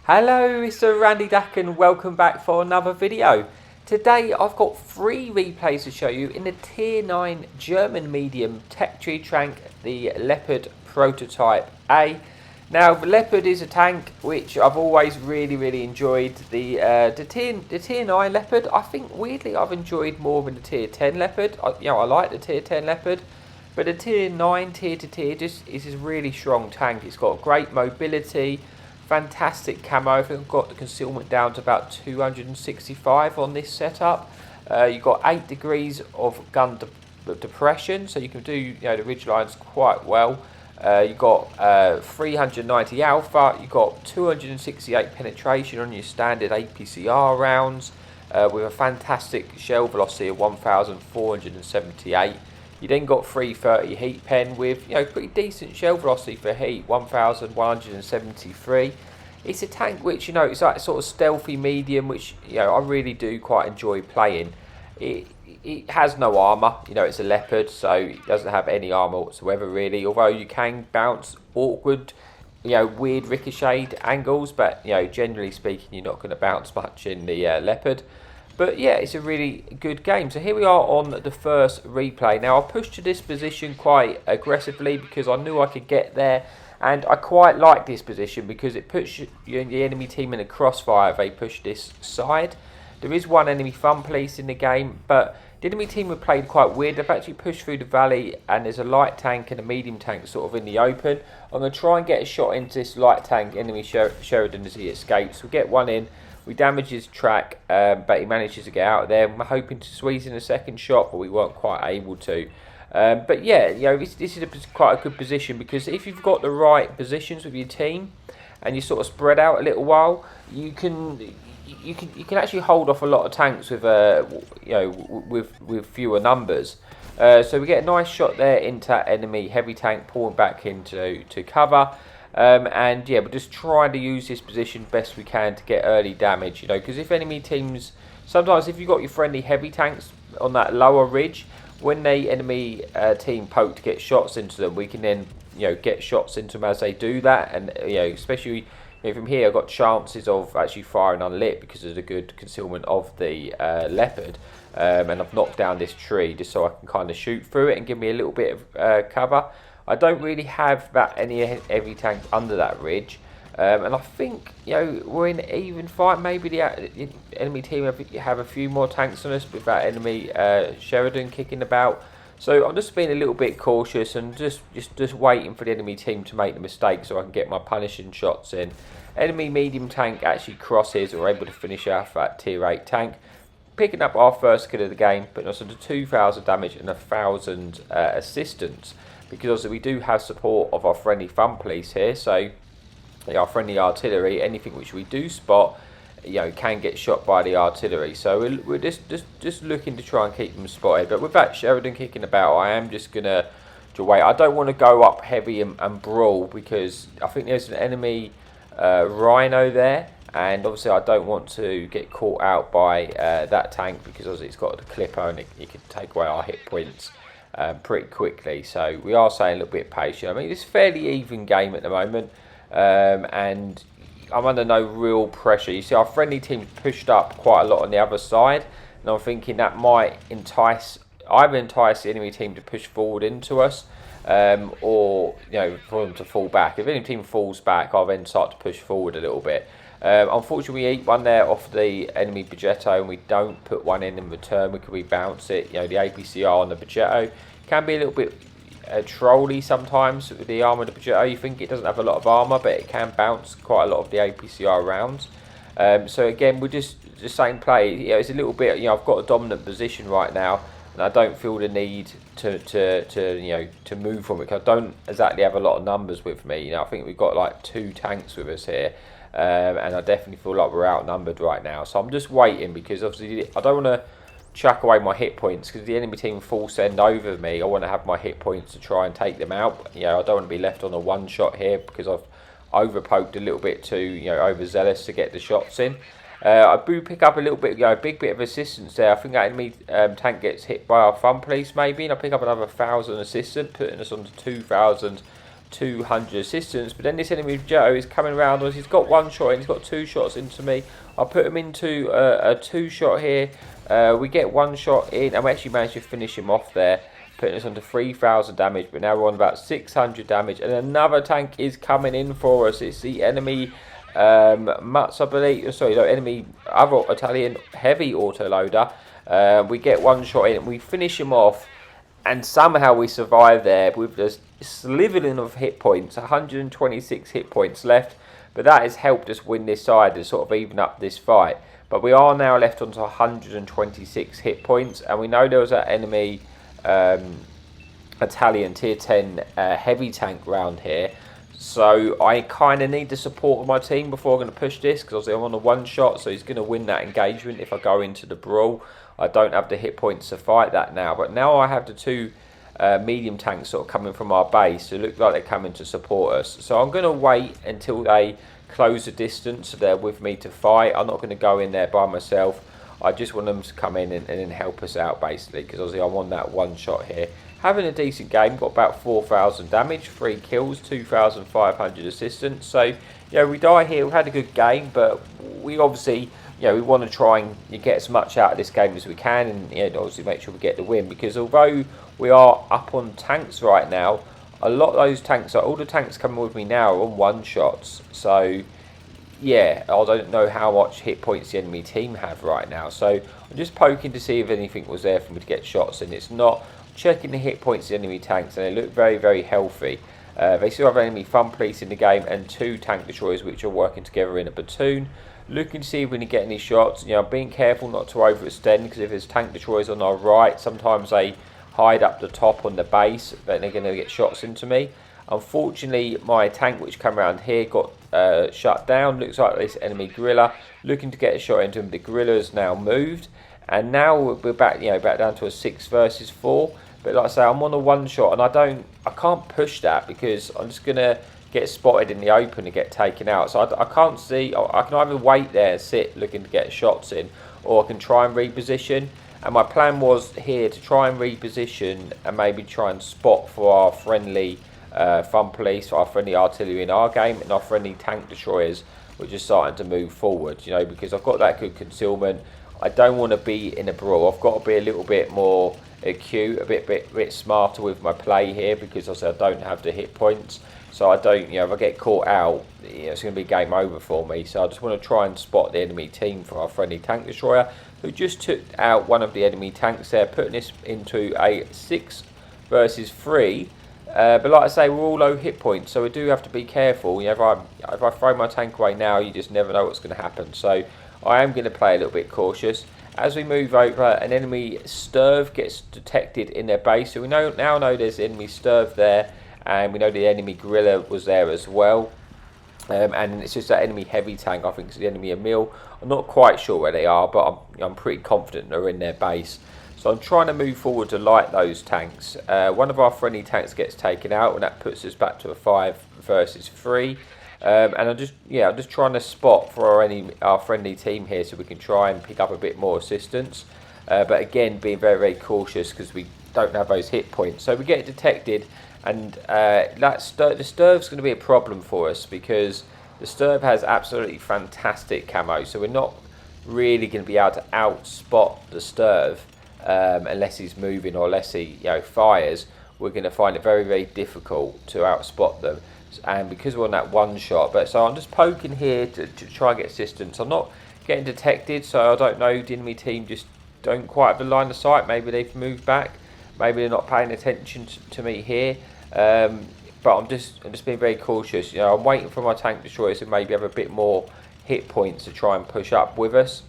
Hello, it's Randy Duck and welcome back for another video. Today I've got 3 replays to show you in the Tier 9 German medium tech tree tank, the Leopard Prototyp A. Now the Leopard is a tank which I've always really enjoyed. The Tier 9 Leopard, I think weirdly I've enjoyed more than the Tier 10 Leopard. I like the Tier 10 Leopard. But the Tier 9 tier to tier just is a really strong tank. It's got great mobility, fantastic camo. I think I've got the concealment down to about 265 on this setup. You've got 8 degrees of gun depression, so you can do the ridge lines quite well. You've got 390 alpha, you've got 268 penetration on your standard APCR rounds, with a fantastic shell velocity of 1478. You then got 330 heat pen with pretty decent shell velocity for heat, 1173. It's a tank which it's like sort of stealthy medium, which I really do quite enjoy playing. It has no armour, it's a Leopard, so it doesn't have any armour whatsoever really, although you can bounce awkward weird ricocheted angles, but generally speaking you're not going to bounce much in the Leopard. But yeah, it's a really good game. So here we are on the first replay. Now I pushed to this position quite aggressively because I knew I could get there, and I quite like this position because it puts the enemy team in a crossfire if they push this side. There is one enemy fun police in the game, but the enemy team have played quite weird. They've actually pushed through the valley and there's a light tank and a medium tank sort of in the open. I'm going to try and get a shot into this light tank enemy Sheridan as he escapes. We'll get one in. We damage his track, but he manages to get out of there. I'm hoping to squeeze in a second shot, but we weren't quite able to. But yeah, this is quite a good position because if you've got the right positions with your team and you sort of spread out a little while, you can actually hold off a lot of tanks with with fewer numbers. So we get a nice shot there into enemy heavy tank, pulling back into cover. And yeah, we're just trying to use this position best we can to get early damage, because if enemy teams, sometimes if you've got your friendly heavy tanks on that lower ridge, when the enemy team poke to get shots into them, we can then get shots into them as they do that, and especially from here I've got chances of actually firing unlit because of the good concealment of the Leopard, and I've knocked down this tree just so I can kind of shoot through it and give me a little bit of cover. I don't really have any heavy tanks under that ridge, and I think we're in an even fight. Maybe the enemy team have a few more tanks on us with that enemy Sheridan kicking about. So I'm just being a little bit cautious and just waiting for the enemy team to make the mistake so I can get my punishing shots in. Enemy medium tank actually crosses, we're able to finish off that tier 8 tank, picking up our first kill of the game, putting us into 2,000 damage and 1,000 assistance. Because obviously we do have support of our friendly fun police here, so our friendly artillery, anything which we do spot, can get shot by the artillery. So we're just looking to try and keep them spotted. But with that Sheridan kicking about, I am just gonna wait. I don't want to go up heavy and brawl because I think there's an enemy Rhino there, and obviously I don't want to get caught out by that tank because obviously it's got a clipper and it can take away our hit points pretty quickly. So we are staying a little bit patient. I mean, it's a fairly even game at the moment, and I'm under no real pressure. You see our friendly team's pushed up quite a lot on the other side, and I'm thinking that might either entice the enemy team to push forward into us, or for them to fall back. If any team falls back, I'll then start to push forward a little bit. Unfortunately, we eat one there off the enemy Progetto and we don't put one in return. We can rebounce it. The APCR on the Progetto can be a little bit trolly sometimes with the armour of the Progetto. You think it doesn't have a lot of armour, but it can bounce quite a lot of the APCR rounds. So again, we're just the same play. It's a little bit. I've got a dominant position right now, and I don't feel the need to move from it. Cause I don't exactly have a lot of numbers with me. I think we've got like 2 tanks with us here. And I definitely feel like we're outnumbered right now, so I'm just waiting because obviously I don't want to chuck away my hit points because the enemy team full send over me. I want to have my hit points to try and take them out. I don't want to be left on a one shot here because I've overpoked a little bit too overzealous to get the shots in. I do pick up a little bit, a big bit of assistance there. I think that enemy tank gets hit by our fun police maybe, and I pick up another 1,000 assistant, putting us on to 2,000 200 assistance. But then this enemy Joe is coming around. He's got one shot and he's got two shots into me. I'll put him into a two shot here. We get one shot in and we actually managed to finish him off there, putting us onto 3,000 damage. But now we're on about 600 damage, and another tank is coming in for us. It's the enemy Mutz, I believe. Sorry, no, enemy other Italian heavy autoloader. We get one shot in and we finish him off, and somehow we survive there with just slithering of hit points, 126 hit points left. But that has helped us win this side and sort of even up this fight. But we are now left onto 126 hit points, and we know there was an enemy Italian tier 10 heavy tank round here. So I kind of need the support of my team before I'm going to push this, because I'm on a one shot, so he's going to win that engagement if I go into the brawl. I don't have the hit points to fight that now, but now I have the two medium tanks sort of coming from our base. It looks like they're coming to support us. So I'm going to wait until they close the distance so they're with me to fight. I'm not going to go in there by myself. I just want them to come in and then help us out, basically, because obviously I'm on that one shot here. Having a decent game, got about 4,000 damage, 3 kills, 2,500 assistance. So, we die here. We've had a good game, but we obviously, we want to try and get as much out of this game as we can, and obviously make sure we get the win. Because although we are up on tanks right now, a lot of those tanks, all the tanks coming with me now are on one shots. So, yeah, I don't know how much hit points the enemy team have right now. So I'm just poking to see if anything was there for me to get shots, and it's not. Checking the hit points of the enemy tanks, and they look very, very healthy. They still have enemy fun police in the game and 2 tank destroyers which are working together in a platoon. Looking to see if we can get any shots. Being careful not to overextend, because if there's tank destroyers on our right, sometimes they hide up the top on the base, but they're going to get shots into me. Unfortunately, my tank which came around here got shut down. Looks like this enemy gorilla looking to get a shot into him. The gorilla has now moved, and now we're back, back down to a 6 versus 4. But like I say, I'm on a one shot, and I can't push that because I'm just gonna get spotted in the open and get taken out. So I can't see. I can either wait there, sit looking to get shots in, or I can try and reposition. And my plan was here to try and reposition and maybe try and spot for our friendly fun police, our friendly artillery in our game, and our friendly tank destroyers, which are starting to move forward. Because I've got that good concealment. I don't want to be in a brawl. I've got to be a little bit more acute, a bit smarter with my play here, because I don't have the hit points. So I don't, if I get caught out, it's going to be game over for me. So I just want to try and spot the enemy team for our friendly tank destroyer, who just took out one of the enemy tanks there, putting this into a 6 versus 3. But like I say, we're all low hit points, so we do have to be careful. If I throw my tank away now, you just never know what's going to happen. So I am going to play a little bit cautious. As we move over, an enemy Sturv gets detected in their base. So we now know there's enemy Sturv there, and we know the enemy gorilla was there as well. And it's just that enemy heavy tank. I think it's the enemy Emil. I'm not quite sure where they are, but I'm pretty confident they're in their base. So I'm trying to move forward to light those tanks. One of our friendly tanks gets taken out, and that puts us back to a 5 versus 3. And I'm just trying to spot for our friendly team here, so we can try and pick up a bit more assistance. But again, being very, very cautious because we don't have those hit points. So we get detected, and the Sturv's going to be a problem for us, because the Sturv has absolutely fantastic camo. So we're not really going to be able to outspot the Sturv unless he's moving or unless he fires. We're going to find it very, very difficult to outspot them. And because we're on that one shot, so I'm just poking here to try and get assistance. I'm not getting detected, so I don't know. The enemy team just don't quite have the line of sight. Maybe they've moved back. Maybe they're not paying attention to me here. But I'm just being very cautious. I'm waiting for my tank destroyers to maybe have a bit more hit points to try and push up with us.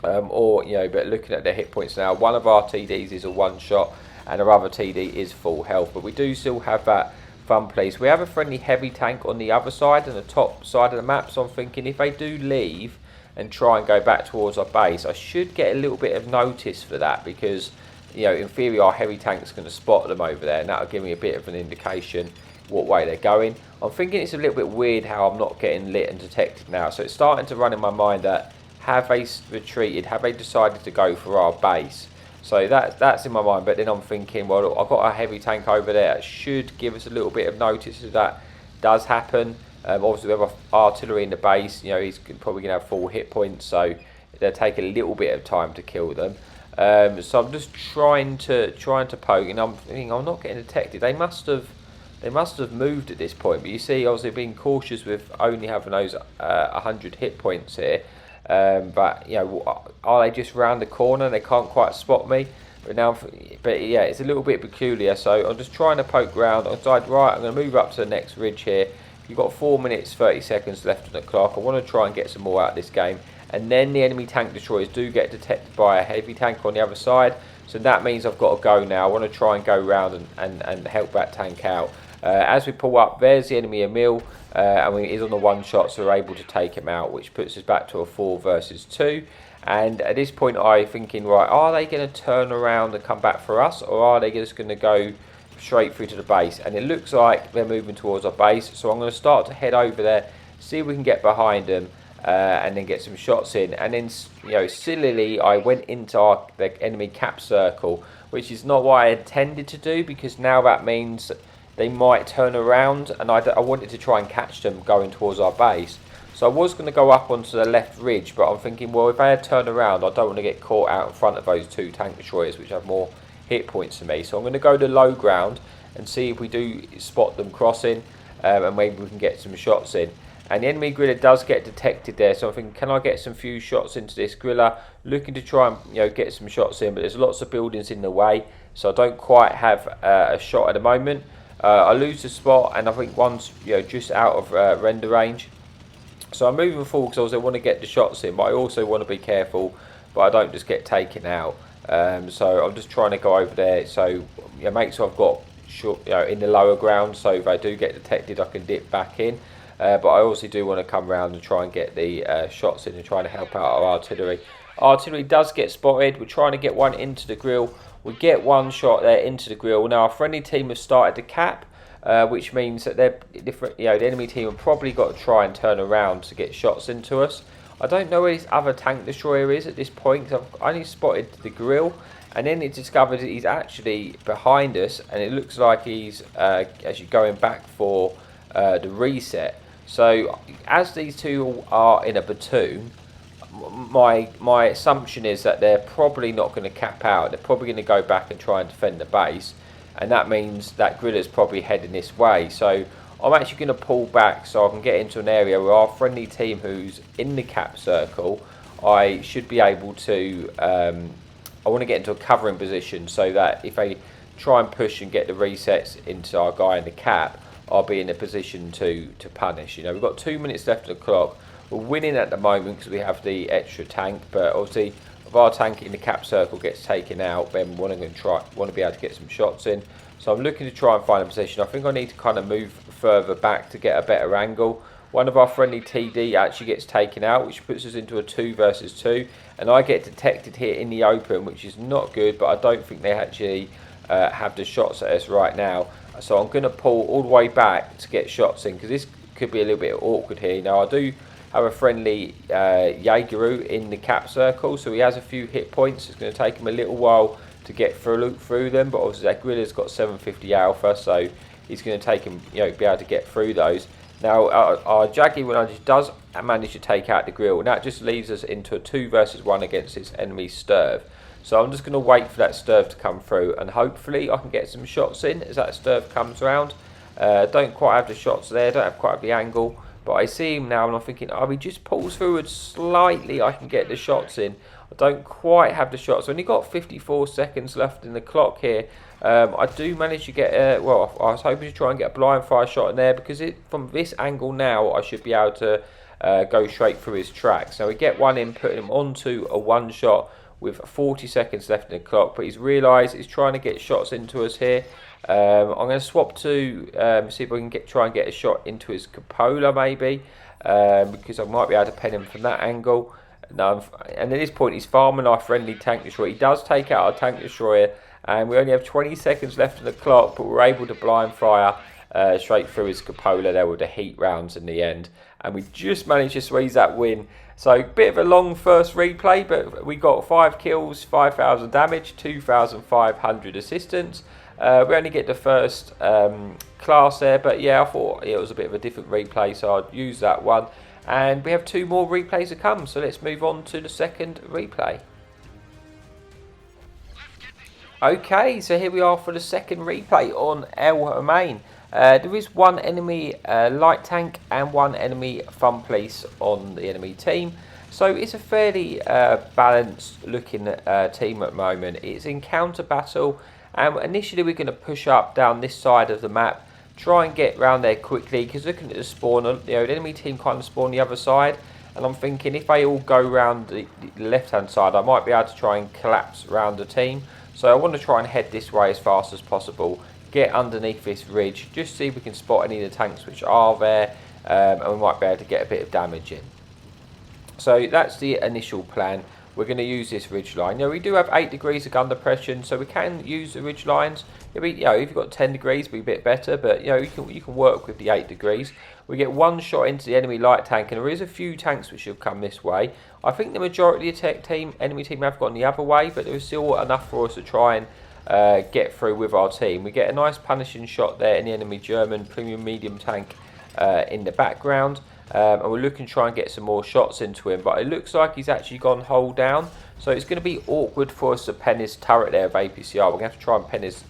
But looking at their hit points now, one of our TDs is a one shot, and our other TD is full health. But we do still have that fun place. We have a friendly heavy tank on the other side, on the top side of the map, so I'm thinking if they do leave and try and go back towards our base, I should get a little bit of notice for that, because in theory our heavy tank's going to spot them over there, and that'll give me a bit of an indication what way they're going. I'm thinking it's a little bit weird how I'm not getting lit and detected now, so it's starting to run in my mind that have they retreated, have they decided to go for our base? So that's in my mind. But then I'm thinking, well, I've got a heavy tank over there. It should give us a little bit of notice if that does happen. Obviously, we have artillery in the base. You know, he's probably going to have full hit points, so they'll take a little bit of time to kill them. So I'm just trying to poke, and I'm thinking I'm not getting detected. They must have moved at this point. But you see, obviously, being cautious with only having those 100 hit points here. But you know, are they just round the corner? They can't quite spot me. But yeah, it's a little bit peculiar. So I'm just trying to poke round. I decided, right, I'm going to move up to the next ridge here. You've got 4 minutes 30 seconds left on the clock. I want to try and get some more out of this game. And then the enemy tank destroyers do get detected by a heavy tank on the other side. So that means I've got to go now. I want to try and go round and help that tank out. As we pull up, there's the enemy Emil. And he's on the one shot, so we're able to take him out, which puts us back to a 4 versus 2. And at this point, I'm thinking, right, are they going to turn around and come back for us, or are they just going to go straight through to the base? And it looks like they're moving towards our base, so I'm going to start to head over there, see if we can get behind them, and then get some shots in. And then, you know, sillily, I went into the enemy cap circle, which is not what I intended to do, because now that means they might turn around, and I wanted to try and catch them going towards our base. So I was going to go up onto the left ridge, but I'm thinking, well, if they had turned around, I don't want to get caught out in front of those 2 tank destroyers, which have more hit points than me. So I'm going to go to low ground and see if we do spot them crossing, and maybe we can get some shots in. And the enemy griller does get detected there, so I'm thinking, can I get some few shots into this griller? Looking to try and, you know, get some shots in, but there's lots of buildings in the way, so I don't quite have a shot at the moment. I lose the spot, and I think one's, you know, just out of render range. So I'm moving forward because I want to get the shots in, but I also want to be careful, but I don't just get taken out. So I'm just trying to go over there. So, you know, make sure I've got short, you know, in the lower ground, so if I do get detected, I can dip back in. But I also do want to come around and try and get the shots in and try to help out our artillery. Artillery does get spotted. We're trying to get one into the grill. We get one shot there into the grill. Now our friendly team have started to cap, which means that they're different. You know, the enemy team have probably got to try and turn around to get shots into us. I don't know where this other tank destroyer is at this point, because I've only spotted the grill, and then it discovered that he's actually behind us, and it looks like he's actually going back for the reset. So as these two are in a platoon, my assumption is that they're probably not going to cap out. They're probably going to go back and try and defend the base, and that means that griller's probably heading this way. So I'm actually going to pull back so I can get into an area where our friendly team, who's in the cap circle, I should be able to I want to get into a covering position, so that if they try and push and get the resets into our guy in the cap, I'll be in a position to punish. You know, we've got 2 minutes left of the clock. We're winning at the moment because we have the extra tank, but obviously if our tank in the cap circle gets taken out, then we're going to be able to get some shots in. So I'm looking to try and find a position. I think I need to kind of move further back to get a better angle. One of our friendly TD actually gets taken out, which puts us into a 2 versus 2, and I get detected here in the open, which is not good, but I don't think they actually have the shots at us right now. So I'm going to pull all the way back to get shots in, because this could be a little bit awkward here. Now I do have a friendly Jaegeru in the cap circle, so he has a few hit points. It's going to take him a little while to get through them, but obviously that griller's got 750 alpha, so he's going to take him, you know, be able to get through those. Now our Jaegeru does manage to take out the grill, and that just leaves us into a 2 versus 1 against this enemy Sturv. So I'm just going to wait for that Sturv to come through, and hopefully I can get some shots in as that Sturv comes around. Don't quite have the shots there, don't have quite the angle, but I see him now and I'm thinking, oh, he just pulls forward slightly, I can get the shots in. I don't quite have the shots. I've only got 54 seconds left in the clock here. I do manage to get, well, I was hoping to try and get a blind fire shot in there, because from this angle now I should be able to go straight through his tracks. Now we get one in, putting him onto a one shot with 40 seconds left in the clock, but he's realised he's trying to get shots into us here. I'm going to swap to see if I can try and get a shot into his cupola maybe, because I might be able to pen him from that angle. And at this point he's farming our friendly tank destroyer. He does take out our tank destroyer, and we only have 20 seconds left in the clock, but we're able to blind fire straight through his cupola there with the heat rounds in the end. and we just managed to squeeze that win. So bit of a long first replay, but we got 5 kills, 5,000 damage, 2,500 assistance. We only get the first class there, but yeah, I thought it was a bit of a different replay, so I'd use that one. And we have 2 more replays to come, so let's move on to the second replay. Okay, so here we are for the second replay on El Main. There is 1 enemy light tank and 1 enemy fun police on the enemy team. So it's a fairly balanced looking team at the moment. It's in counter battle, and initially we're going to push up down this side of the map, try and get round there quickly, because looking at the spawn, the enemy team kind of spawn the other side, and I'm thinking if they all go round the left hand side, I might be able to try and collapse round the team. So I want to try and head this way as fast as possible, get underneath this ridge, just see if we can spot any of the tanks which are there, and we might be able to get a bit of damage in. So that's the initial plan. We're going to use this ridge line. We do have 8 degrees of gun depression, so we can use the ridge lines. If you've got 10 degrees, it'll be a bit better, but you can work with the 8 degrees. We get 1 shot into the enemy light tank, and there is a few tanks which have come this way. I think the majority of the enemy team have gone the other way, but there is still enough for us to try and get through with our team. We get a nice punishing shot there in the enemy German premium medium tank in the background. And we're looking to try and get some more shots into him, but it looks like he's actually gone hull down, so it's going to be awkward for us to pen his turret there of APCR. We're going to have to try and pen his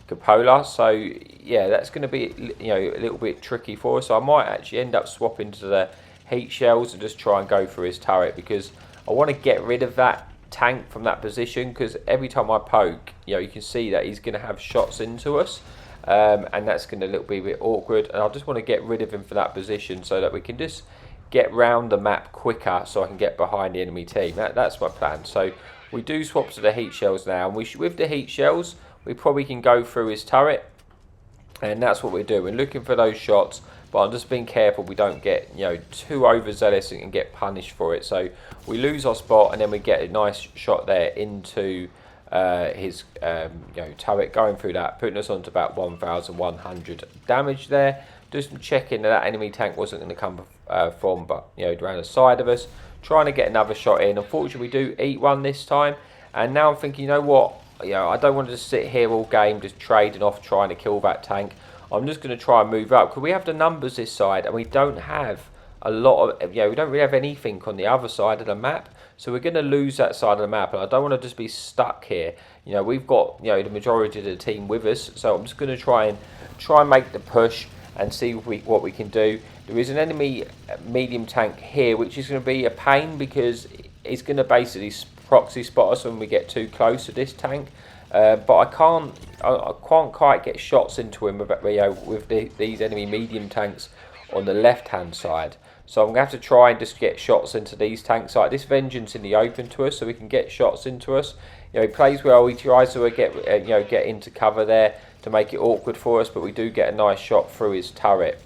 cupola, so yeah, that's going to be a little bit tricky for us. So I might actually end up swapping to the heat shells and just try and go for his turret, because I want to get rid of that tank from that position, because every time I poke, you can see that he's going to have shots into us. And that's going to be a bit awkward, and I just want to get rid of him for that position so that we can just get round the map quicker, so I can get behind the enemy team. That's my plan. So we do swap to the heat shells now, and with the heat shells we probably can go through his turret, and that's what we're doing. We're looking for those shots, but I'm just being careful we don't get too overzealous and get punished for it. So we lose our spot, and then we get a nice shot there into his turret, going through that, putting us on to about 1,100 damage there. Just checking that enemy tank wasn't going to come from, but around the side of us, trying to get another shot in. Unfortunately, we do eat one this time, and now I'm thinking, I don't want to just sit here all game just trading off trying to kill that tank. I'm just going to try and move up, because we have the numbers this side, and we don't have a lot of, we don't really have anything on the other side of the map. So we're going to lose that side of the map, and I don't want to just be stuck here. We've got the majority of the team with us, so I'm just going to try and make the push and see what we can do. There is an enemy medium tank here, which is going to be a pain, because it's going to basically proxy spot us when we get too close to this tank. But I can't quite get shots into him with these enemy medium tanks on the left hand side. So I'm going to have to try and just get shots into these tanks. Like this Vengeance in the open to us, so we can get shots into us. He plays well. He tries to get into cover there to make it awkward for us, but we do get a nice shot through his turret.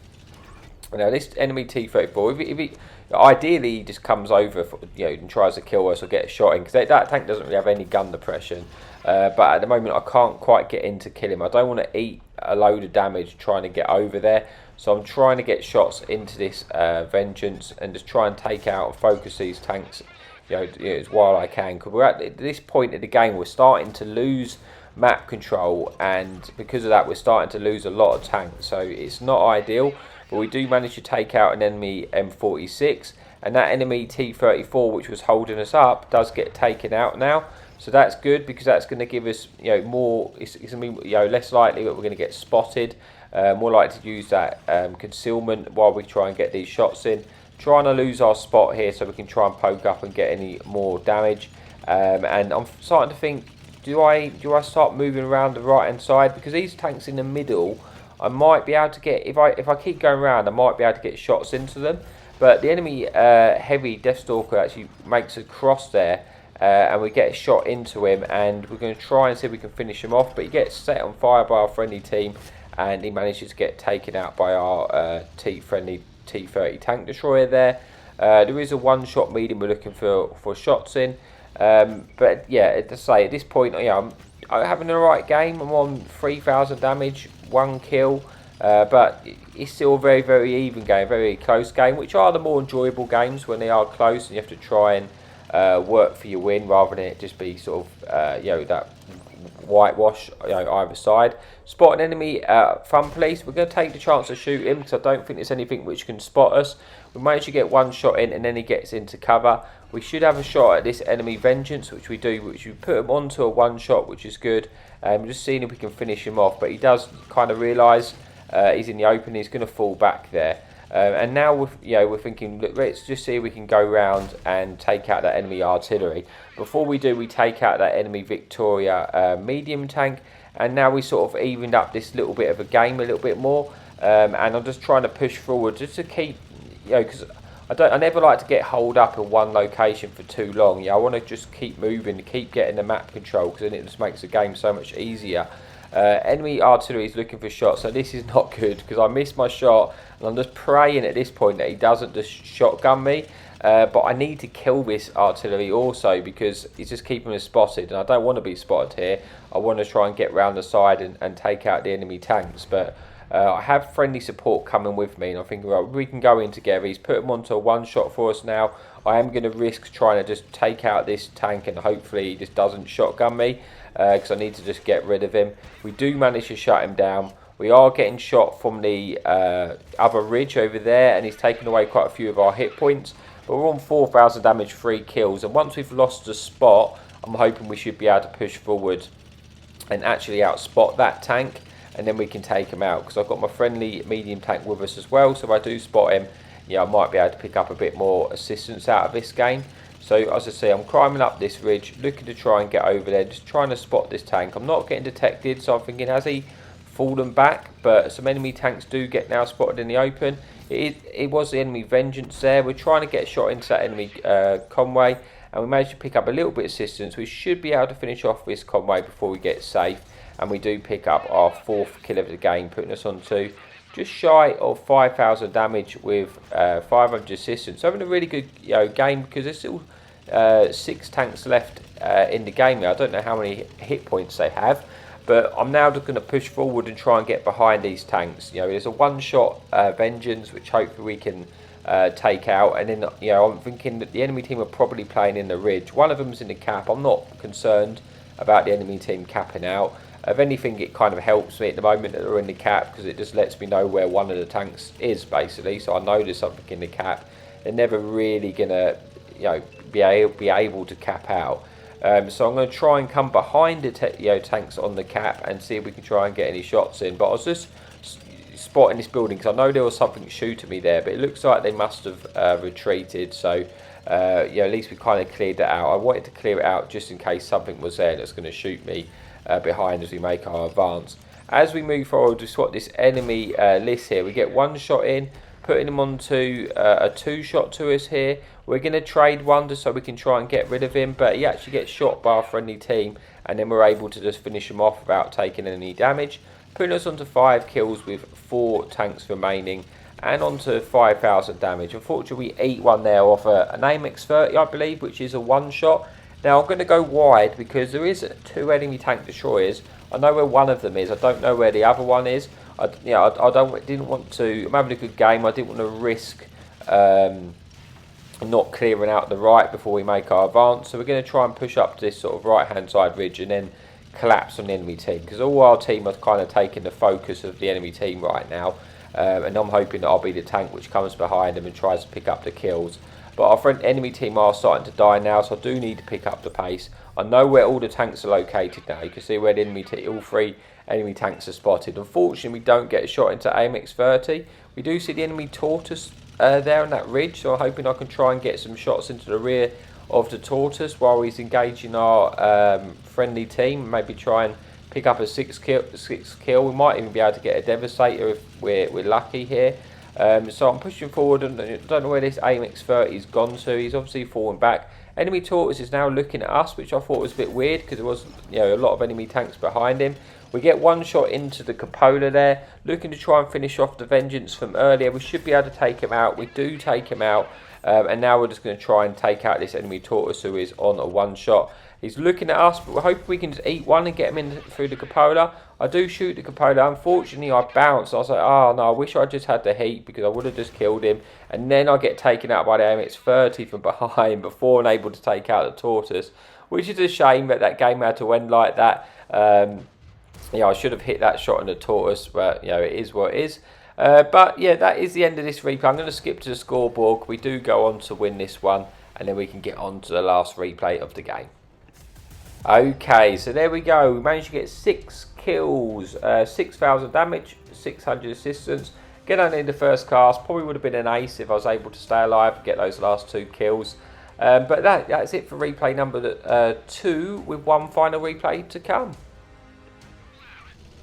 Now this enemy T-34, if he ideally he just comes over and tries to kill us or get a shot in, because that tank doesn't really have any gun depression. But at the moment I can't quite get in to kill him. I don't want to eat a load of damage trying to get over there. So I'm trying to get shots into this Vengeance and just try and take out and focus these tanks as while I can. Because we're at this point of the game, we're starting to lose map control, and because of that we're starting to lose a lot of tanks. So it's not ideal, but we do manage to take out an enemy M46, and that enemy T-34 which was holding us up does get taken out now. So that's good, because that's going to give us more. It's going to be less likely that we're going to get spotted. More likely to use that concealment while we try and get these shots in. Trying to lose our spot here so we can try and poke up and get any more damage. And I'm starting to think, do I start moving around the right hand side, because these tanks in the middle, I might be able to get, if I keep going around, I might be able to get shots into them. But the enemy heavy Deathstalker actually makes a cross there, and we get a shot into him, and we're going to try and see if we can finish him off. But he gets set on fire by our friendly team, and he manages to get taken out by our friendly T-30 tank destroyer there. There is a one-shot medium we're looking for shots in. But yeah, to say at this point, I'm having the right game. I'm on 3,000 damage, 1 kill. But it's still a very, very even game, very close game, which are the more enjoyable games when they are close and you have to try and work for your win rather than it just be sort of, that whitewash, either side. Spot an enemy front police. We're going to take the chance to shoot him because I don't think there's anything which can spot us. We manage to get one shot in and then he gets into cover. We should have a shot at this enemy vengeance, which we do, which we put him onto a one shot, which is good. We're just seeing if we can finish him off, but he does kind of realise he's in the open. He's going to fall back there. And now we're thinking, look, let's just see if we can go round and take out that enemy artillery. Before we do, we take out that enemy Victoria medium tank, and now we sort of evened up this little bit of a game a little bit more. And I'm just trying to push forward just to keep, because I never like to get holed up in one location for too long. I want to just keep moving, keep getting the map control, because then it just makes the game so much easier. Enemy artillery is looking for shots, so this is not good because I missed my shot and I'm just praying at this point that he doesn't just shotgun me. But I need to kill this artillery also because he's just keeping us spotted, and I don't want to be spotted here. I want to try and get round the side and take out the enemy tanks, but I have friendly support coming with me, and I'm thinking, well, we can go in together. He's put him onto a one shot for us now. I am going to risk trying to just take out this tank and hopefully he just doesn't shotgun me, because I need to just get rid of him. We do manage to shut him down. We are getting shot from the other ridge over there, and he's taken away quite a few of our hit points. But we're on 4,000 damage, 3 kills, and once we've lost the spot, I'm hoping we should be able to push forward and actually outspot that tank, and then we can take him out, because I've got my friendly medium tank with us as well, so if I do spot him, I might be able to pick up a bit more assistance out of this game. So as I say, I'm climbing up this ridge, looking to try and get over there, just trying to spot this tank. I'm not getting detected, so I'm thinking, has he fallen back? But some enemy tanks do get now spotted in the open. It was the enemy vengeance there. We're trying to get shot into that enemy convoy, and we managed to pick up a little bit of assistance. We should be able to finish off this convoy before we get safe, and we do pick up our 4th kill of the game, putting us on to just shy of 5,000 damage with 500 assistance. So having a really good game, because there's still 6 tanks left in the game. I don't know how many hit points they have, but I'm now just going to push forward and try and get behind these tanks. There's a one-shot vengeance which hopefully we can take out, and then I'm thinking that the enemy team are probably playing in the ridge. One of them's in the cap. I'm not concerned about the enemy team capping out. If anything, it kind of helps me at the moment that they're in the cap, because it just lets me know where one of the tanks is, basically. So I know there's something in the cap. They're never really going to be able to cap out. So I'm going to try and come behind the tanks on the cap and see if we can try and get any shots in. But I was just spotting this building because I know there was something shooting me there, but it looks like they must have retreated. So at least we kind of cleared that out. I wanted to clear it out just in case something was there that's going to shoot me behind as we make our advance. As we move forward, we spot this enemy list here. We get one shot in, putting him onto a 2-shot to us here. We're going to trade one just so we can try and get rid of him, but he actually gets shot by our friendly team, and then we're able to just finish him off without taking any damage, putting us onto 5 kills with 4 tanks remaining and onto 5,000 damage. Unfortunately, we eat one there off an AMX-30, I believe, which is a one-shot. Now I'm going to go wide because there is 2 enemy tank destroyers. I know where one of them is. I don't know where the other one is. I didn't want to. I'm having a good game. I didn't want to risk not clearing out the right before we make our advance. So we're going to try and push up to this sort of right-hand side ridge and then collapse on the enemy team, because all our team are kind of taking the focus of the enemy team right now. And I'm hoping that I'll be the tank which comes behind them and tries to pick up the kills. But our enemy team are starting to die now, so I do need to pick up the pace. I know where all the tanks are located now. You can see where the enemy all 3 enemy tanks are spotted. Unfortunately, we don't get a shot into AMX-30. We do see the enemy tortoise there on that ridge, so I'm hoping I can try and get some shots into the rear of the tortoise while he's engaging our friendly team. Maybe try and pick up a 6 kill. We might even be able to get a devastator if we're lucky here. So I'm pushing forward, and I don't know where this AMX-30 has gone to. He's obviously fallen back. Enemy tortoise is now looking at us, which I thought was a bit weird because there was a lot of enemy tanks behind him. We get one shot into the cupola there, looking to try and finish off the vengeance from earlier. We should be able to take him out. We do take him out. And now we're just going to try and take out this enemy tortoise who is on a one-shot. He's looking at us, but we're hoping we can just eat one and get him in through the cupola. I do shoot the cupola. Unfortunately, I bounced. I was like, oh no, I wish I just had the heat because I would have just killed him. And then I get taken out by the AMX 30 from behind before I'm able to take out the tortoise, which is a shame that that game had to end like that. Yeah, I should have hit that shot on the tortoise, but you know, it is what it is. But yeah, that is the end of this replay. I'm going to skip to the scoreboard. We do go on to win this one, and then we can get on to the last replay of the game. Okay, so there we go. We managed to get 6 kills, 6,000 damage, 600 assistance. Get on in the first cast. Probably would have been an ace if I was able to stay alive and get those last 2 kills. But that's it for replay number 2, with one final replay to come.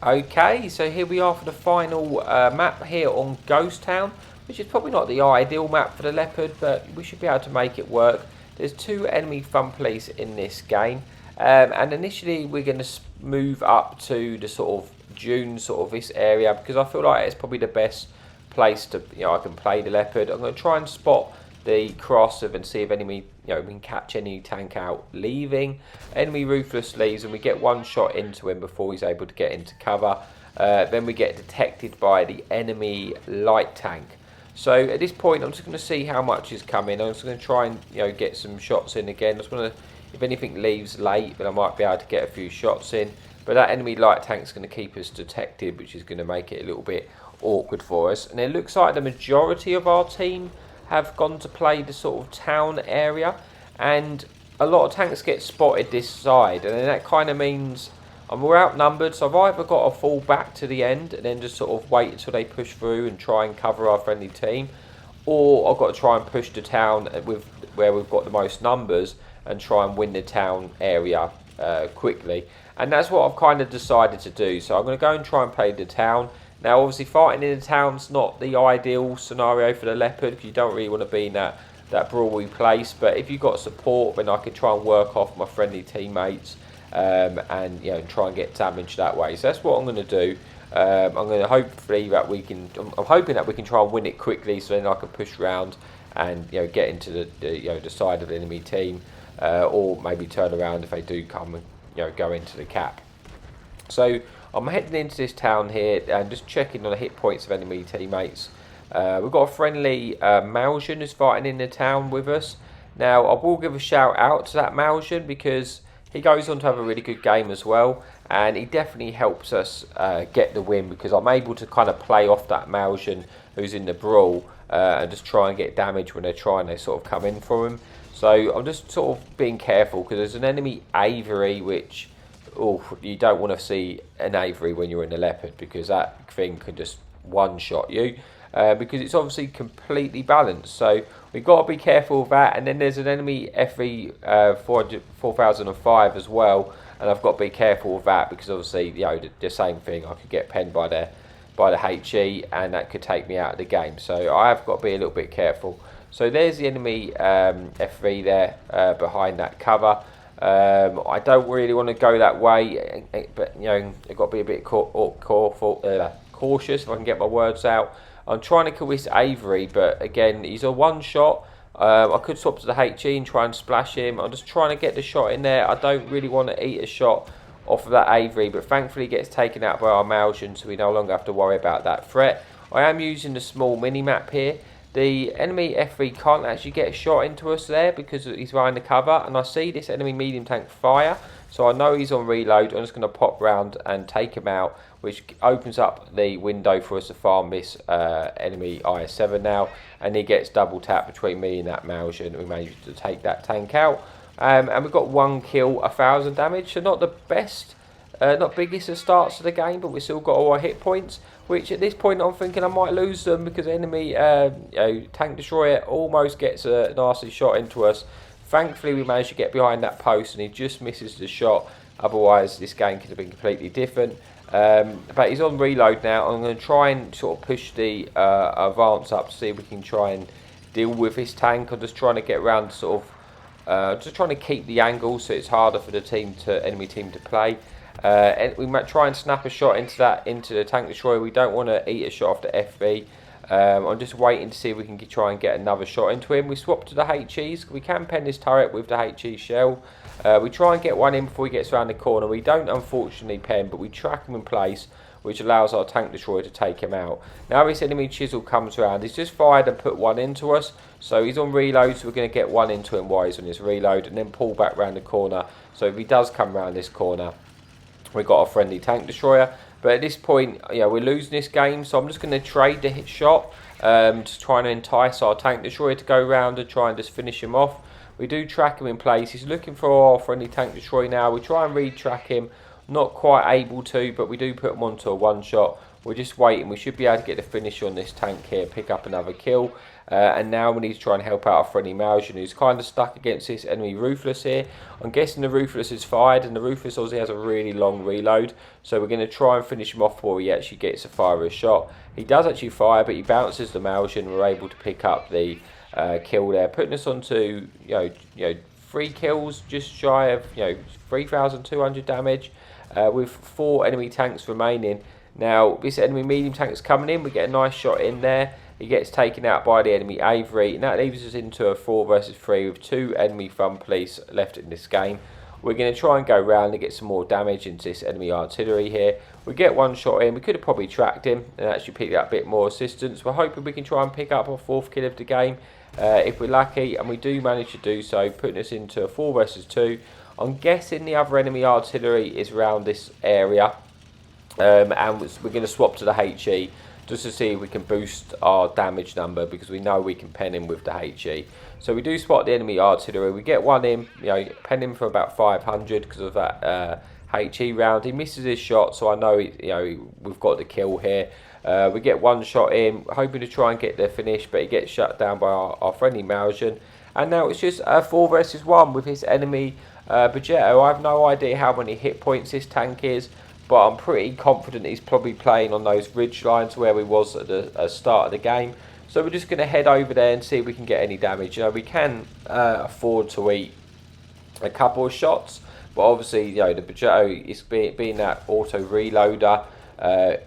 Okay, so here we are for the final map here on Ghost Town, which is probably not the ideal map for the Leopard, but we should be able to make it work. There's 2 enemy fun police in this game. And initially we're going to move up to the sort of dune sort of this area, because I feel like it's probably the best place to, you know, I can play the Leopard. I'm going to try and spot the crosser and see if enemy, you know, we can catch any tank out leaving. Enemy ruthless leaves and we get 1 shot into him before he's able to get into cover. Then we get detected by the enemy light tank. So at this point I'm just going to see how much is coming. I'm just going to try and, you know, get some shots in again. I just want to, if anything leaves late, then I might be able to get a few shots in. But that enemy light tank is going to keep us detected, which is going to make it a little bit awkward for us. And it looks like the majority of our team have gone to play the sort of town area. And a lot of tanks get spotted this side. And then that kind of means we're outnumbered. So I've either got to fall back to the end and then just sort of wait until they push through and try and cover our friendly team. Or I've got to try and push the town with where we've got the most numbers and try and win the town area quickly. And that's what I've kind of decided to do. So I'm going to go and try and play the town. Now obviously fighting in the town's not the ideal scenario for the Leopard, because you don't really want to be in that brawly place. But if you've got support, then I can try and work off my friendly teammates and, you know, try and get damage that way. So that's what I'm going to do. I'm going to hopefully that we can, I'm hoping that we can try and win it quickly, so then I can push around and, you know, get into the side of the enemy team. Or maybe turn around if they do come and, you know, go into the cap. So I'm heading into this town here and just checking on the hit points of enemy teammates. We've got a friendly Maljan who's fighting in the town with us. Now I will give a shout out to that Maljan because he goes on to have a really good game as well, and he definitely helps us get the win, because I'm able to kind of play off that Maljan who's in the brawl and just try and get damage when they're trying to sort of come in for him. So I'm just sort of being careful, because there's an enemy Avery, which, oh, you don't want to see an Avery when you're in the Leopard, because that thing can just one-shot you, because it's obviously completely balanced. So we've got to be careful of that. And then there's an enemy FV 4005 as well, and I've got to be careful of that, because obviously, you know, the same thing, I could get penned by the HE, and that could take me out of the game. So I have got to be a little bit careful. So there's the enemy FV there behind that cover. I don't really want to go that way, but, you know, I've got to be a bit cautious if I can get my words out. I'm trying to kill this Avery, but again, he's a one-shot. I could swap to the HE and try and splash him. I'm just trying to get the shot in there. I don't really want to eat a shot off of that Avery, but thankfully he gets taken out by our Maljan, so we no longer have to worry about that threat. I am using the small mini-map here. The enemy FV can't actually get a shot into us there because he's behind the cover, and I see this enemy medium tank fire, so I know he's on reload. I'm just going to pop round and take him out, which opens up the window for us to farm this enemy IS-7 now, and he gets double tap between me and that Maljan, and we managed to take that tank out. And we've got 1 kill, 1,000 damage, so not the best, not biggest of starts of the game, but we've still got all our hit points, which at this point I'm thinking I might lose them, because enemy tank destroyer almost gets a nasty shot into us. Thankfully we managed to get behind that post and he just misses the shot, otherwise this game could have been completely different. But he's on reload now. I'm going to try and sort of push the advance up to see if we can try and deal with his tank. I'm just trying to get around sort of, just trying to keep the angle so it's harder for the enemy team to play. And we might try and snap a shot into the tank destroyer. We don't want to eat a shot off the FV. I'm just waiting to see if we can try and get another shot into him. We swap to the HEs. We can pen this turret with the HE shell. We try and get one in before he gets around the corner. We don't unfortunately pen, but we track him in place, which allows our tank destroyer to take him out. Now this enemy chisel comes around. He's just fired and put one into us. So he's on reload, so we're going to get one into him while he's on his reload and then pull back around the corner. So if he does come around this corner, we've got a friendly tank destroyer. But at this point, we're losing this game, so I'm just going to trade the hit shot, just trying to entice our tank destroyer to go round and try and just finish him off. We do track him in place. He's looking for our friendly tank destroyer now. We try and retrack him. Not quite able to, but we do put him onto a one shot. We're just waiting. We should be able to get the finish on this tank here, pick up another kill. And now we need to try and help out our friendly Maljan, who's kind of stuck against this enemy Ruthless here. I'm guessing the Ruthless is fired, and the Ruthless obviously has a really long reload. So we're going to try and finish him off before he actually gets a fire a shot. He does actually fire, but he bounces the Maljan. We're able to pick up the kill there, putting us onto 3 kills, just shy of 3,200 damage, with 4 enemy tanks remaining. Now this enemy medium tank is coming in. We get a nice shot in there. He gets taken out by the enemy Avery, and that leaves us into a 4 versus 3 with 2 enemy Fun Police left in this game. We're going to try and go round and get some more damage into this enemy artillery here. We get one shot in. We could have probably tracked him and actually picked up a bit more assistance. We're hoping we can try and pick up our 4th kill of the game if we're lucky, and we do manage to do so, putting us into a 4 versus 2. I'm guessing the other enemy artillery is around this area, and we're going to swap to the HE just to see if we can boost our damage number, because we know we can pen him with the HE. So we do spot the enemy artillery. We get one in, pen him for about 500 because of that HE round. He misses his shot, so I know we've got the kill here. We get one shot in, hoping to try and get the finish, but he gets shut down by our friendly Maljan. And now it's just a 4 versus 1 with his enemy Bajetto. I have no idea how many hit points this tank is, but I'm pretty confident he's probably playing on those ridge lines where we was at the start of the game. So we're just going to head over there and see if we can get any damage. We can afford to eat a couple of shots, but obviously the Bajetto is being that auto reloader.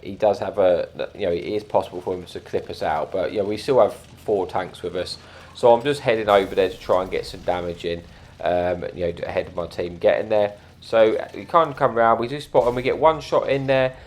He does have it is possible for him to clip us out, but we still have 4 tanks with us. So I'm just heading over there to try and get some damage in, ahead of my team getting there. So we can't come around. We do spot him. We get one shot in there.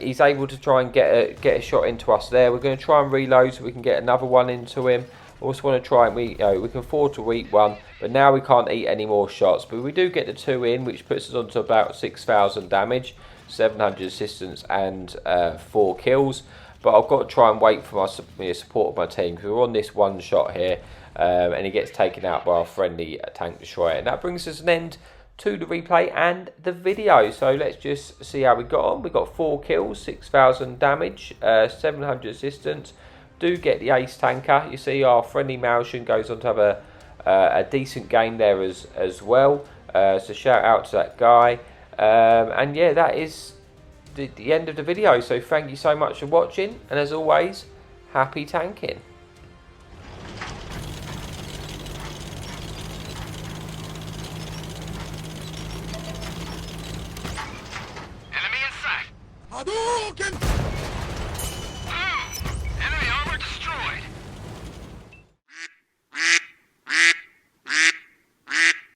He's able to try and get a shot into us there. We're going to try and reload so we can get another one into him. Also want to try and we can afford to eat one, but now we can't eat any more shots. But we do get the 2 in, which puts us onto about 6,000 damage, 700 assistance, and 4 kills. But I've got to try and wait for my support of my team, because we're on this one shot here, and he gets taken out by our friendly tank destroyer. And that brings us an end to the replay and the video. So let's just see how we got on. We got 4 kills, 6,000 damage, 700 assistance. Do get the ace tanker. You see our friendly Maljan goes on to have a decent game there as well. So shout out to that guy. And yeah, that is the end of the video. So thank you so much for watching, and as always, happy tanking. Hadouken!